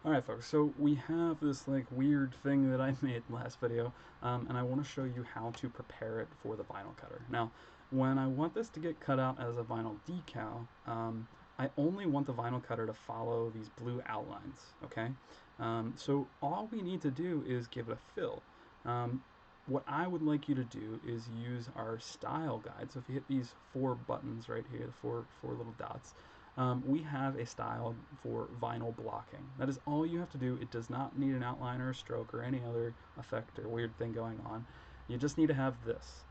Alright folks, so we have this like weird thing that I made last video, and I want to show you how to prepare it for the vinyl cutter. Now, when I want this to get cut out as a vinyl decal, I only want the vinyl cutter to follow these blue outlines, okay? So all we need to do is give it a fill. What I would like you to do is use our style guide. So if you hit these four buttons right here, the four little dots, we have a style for vinyl blocking. That is all you have to do. It does not need an outline or a stroke or any other effect or weird thing going on. You just need to have this.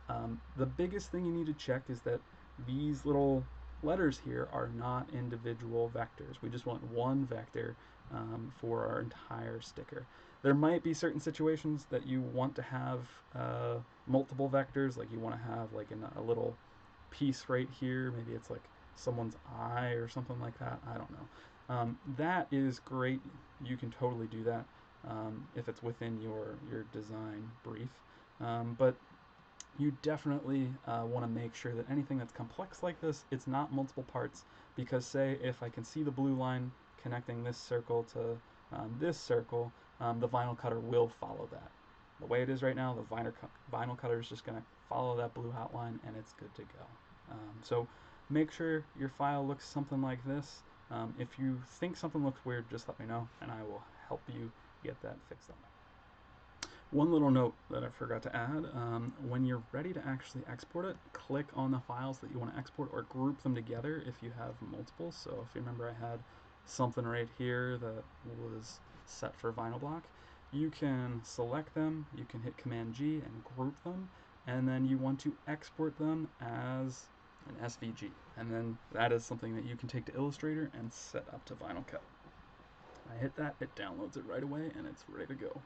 The biggest thing you need to check is that these little letters here are not individual vectors. We just want one vector for our entire sticker. There might be certain situations that you want to have multiple vectors, like you want to have like in a little piece right here, maybe it's like someone's eye or something like that. I don't know. That is great. You can totally do that if it's within your design brief. But you definitely want to make sure that anything that's complex like this, it's not multiple parts, because say if I can see the blue line connecting this circle to this circle, the vinyl cutter will follow that. The way it is right now, the vinyl cutter is just going to follow that blue outline and it's good to go. So make sure your file looks something like this. If you think something looks weird, just let me know and I will help you get that fixed up. One little note that I forgot to add, when you're ready to actually export it, click on the files that you want to export or group them together if you have multiple. So if you remember I had something right here that was set for vinyl block, you can select them, you can hit Command G and group them, and then you want to export them as an SVG. And then that is something that you can take to Illustrator and set up to Vinyl Cut. I hit that, it downloads it right away, and it's ready to go.